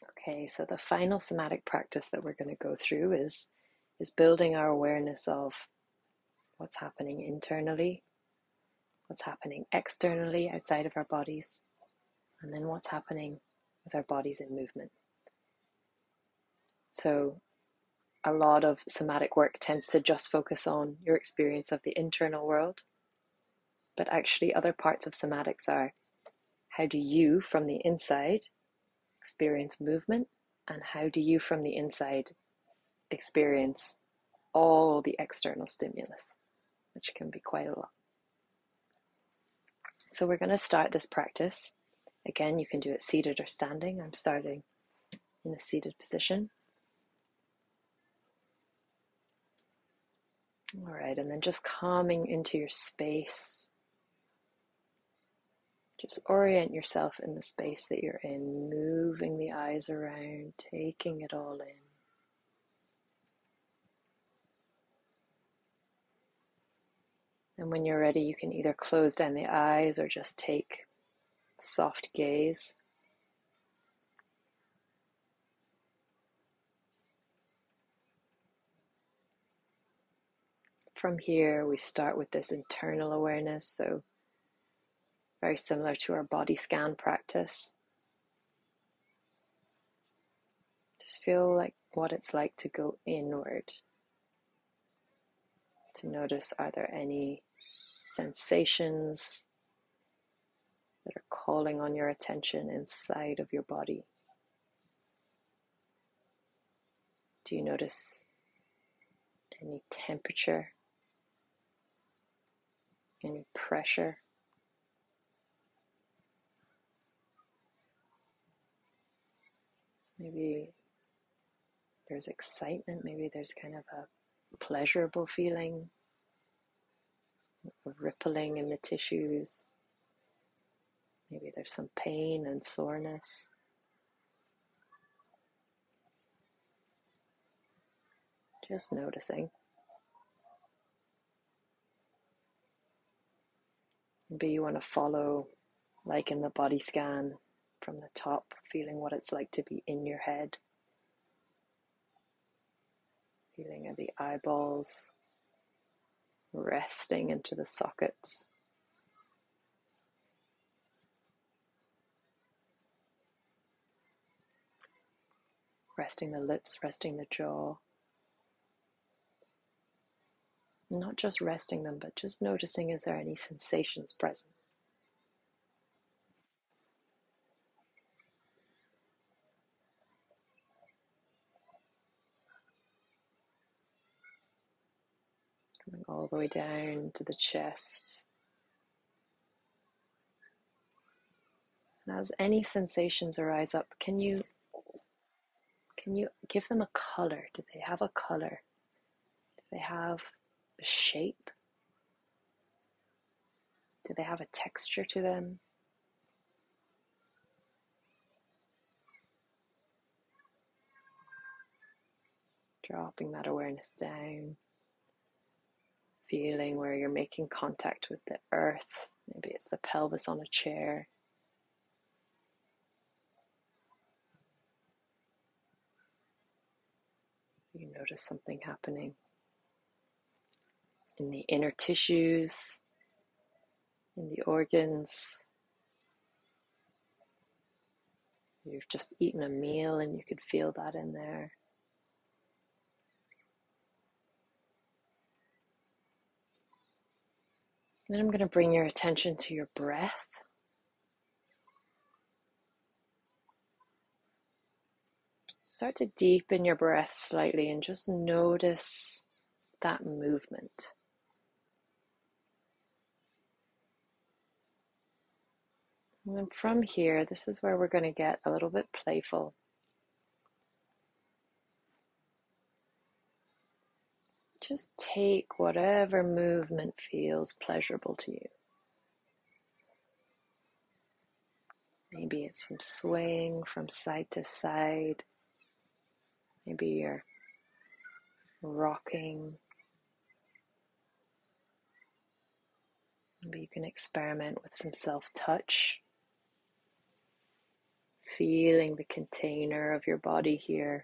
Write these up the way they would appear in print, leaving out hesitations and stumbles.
Okay, so the final somatic practice that we're going to go through is building our awareness of what's happening internally, what's happening externally outside of our bodies, and then what's happening with our bodies in movement. So a lot of somatic work tends to just focus on your experience of the internal world, but actually other parts of somatics are how do you from the inside experience movement, and how do you from the inside experience all the external stimulus, which can be quite a lot. So we're going to start this practice. Again, you can do it seated or standing. I'm starting in a seated position. All right, and then just calming into your space. Just orient yourself in the space that you're in, moving the eyes around, taking it all in. And when you're ready, you can either close down the eyes or just take a soft gaze. From here, we start with this internal awareness, so very similar to our body scan practice. Just feel like what it's like to go inward, to notice, are there any sensations that are calling on your attention inside of your body? Do you notice any temperature, any pressure? Maybe there's excitement, maybe there's kind of a pleasurable feeling, a rippling in the tissues. Maybe there's some pain and soreness. Just noticing. Maybe you want to follow, like in the body scan, from the top, feeling what it's like to be in your head. Feeling the eyeballs resting into the sockets. Resting the lips, resting the jaw. Not just resting them, but just noticing, is there any sensations present? Coming all the way down to the chest. And as any sensations arise up, can you give them a color? Do they have a color? Do they have a shape? Do they have a texture to them? Dropping that awareness down. Feeling where you're making contact with the earth. Maybe it's the pelvis on a chair. You notice something happening in the inner tissues, in the organs. You've just eaten a meal and you could feel that in there. Then I'm going to bring your attention to your breath. Start to deepen your breath slightly and just notice that movement. And from here, this is where we're going to get a little bit playful. Just take whatever movement feels pleasurable to you. Maybe it's some swaying from side to side. Maybe you're rocking. Maybe you can experiment with some self-touch. Feeling the container of your body here,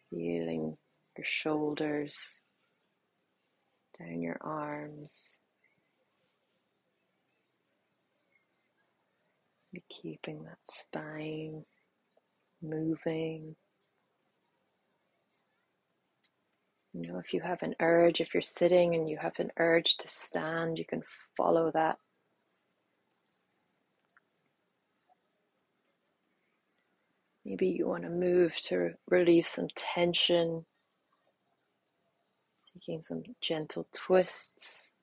feeling your shoulders, down your arms, be keeping that spine moving. You know, if you have an urge, if you're sitting and you have an urge to stand, you can follow that. Maybe you want to move to relieve some tension, taking some gentle twists.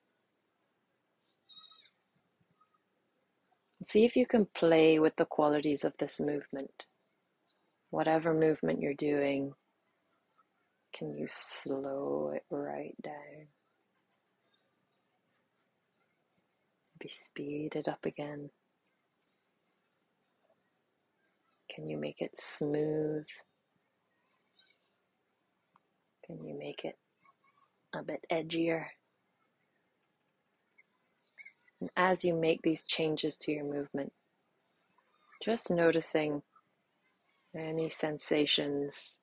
And see if you can play with the qualities of this movement. Whatever movement you're doing, can you slow it right down? Maybe speed it up again. Can you make it smooth? Can you make it a bit edgier? And as you make these changes to your movement, just noticing any sensations,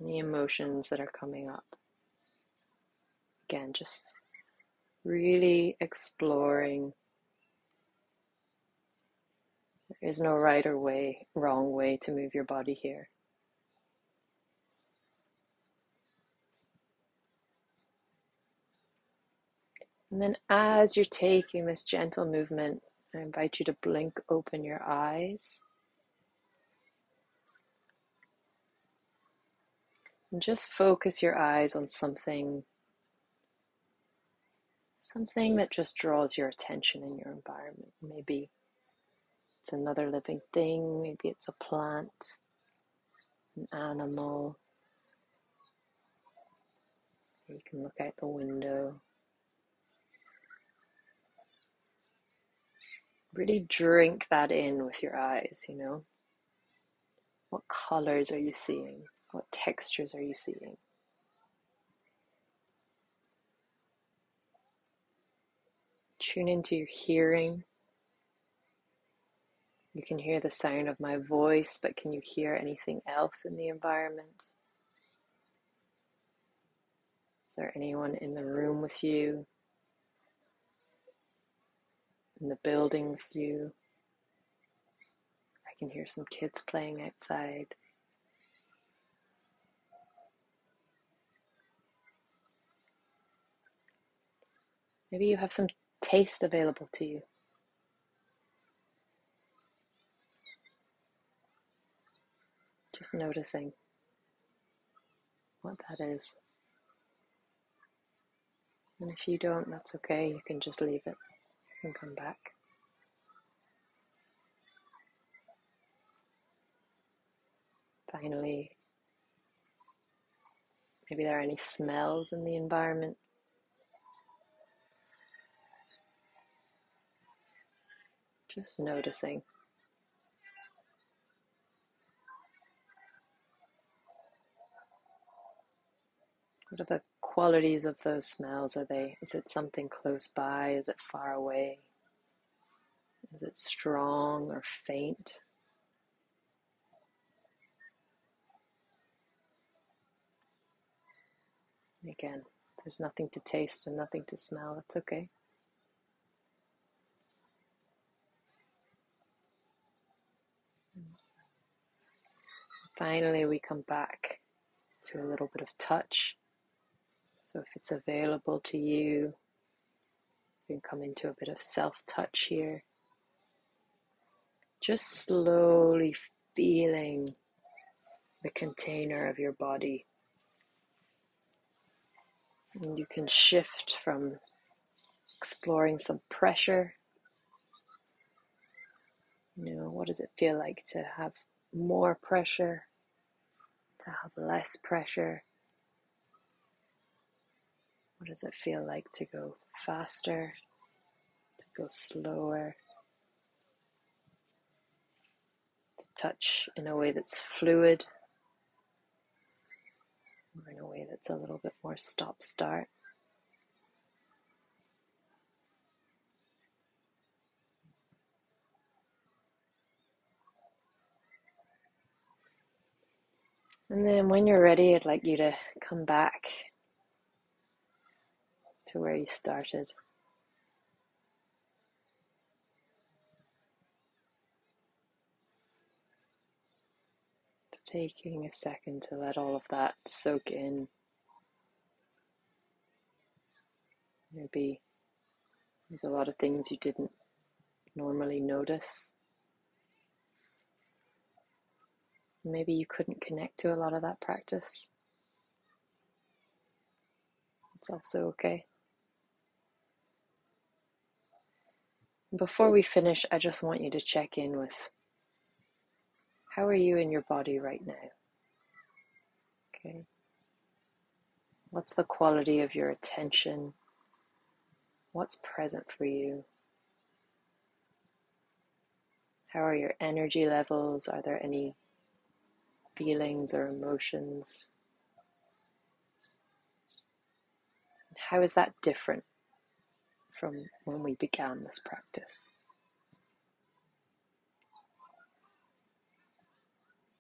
any emotions that are coming up. Again, just really exploring. There is no right or wrong way to move your body here. And then as you're taking this gentle movement, I invite you to blink open your eyes. And just focus your eyes on something that just draws your attention in your environment. Maybe it's another living thing, maybe it's a plant, an animal. You can look out the window. Really drink that in with your eyes, you know. What colors are you seeing? What textures are you seeing? Tune into your hearing. You can hear the sound of my voice, but can you hear anything else in the environment? Is there anyone in the room with you? In the building with you? I can hear some kids playing outside. Maybe you have some taste available to you. Just noticing what that is. And if you don't, that's okay. You can just leave it. You can come back. Finally, maybe there are any smells in the environment. Just noticing. What are the qualities of those smells? Is it something close by? Is it far away? Is it strong or faint? Again, if there's nothing to taste and nothing to smell, that's okay. Finally, we come back to a little bit of touch. So if it's available to you, you can come into a bit of self-touch here. Just slowly feeling the container of your body. And you can shift from exploring some pressure. You know, what does it feel like to have more pressure, to have less pressure? What does it feel like to go faster, to go slower, to touch in a way that's fluid, or in a way that's a little bit more stop-start? And then when you're ready, I'd like you to come back to where you started. Taking a second to let all of that soak in. Maybe there's a lot of things you didn't normally notice. Maybe you couldn't connect to a lot of that practice. It's also okay. Before we finish, I just want you to check in with how are you in your body right now? Okay. What's the quality of your attention? What's present for you? How are your energy levels? Are there any feelings or emotions? How is that different from when we began this practice?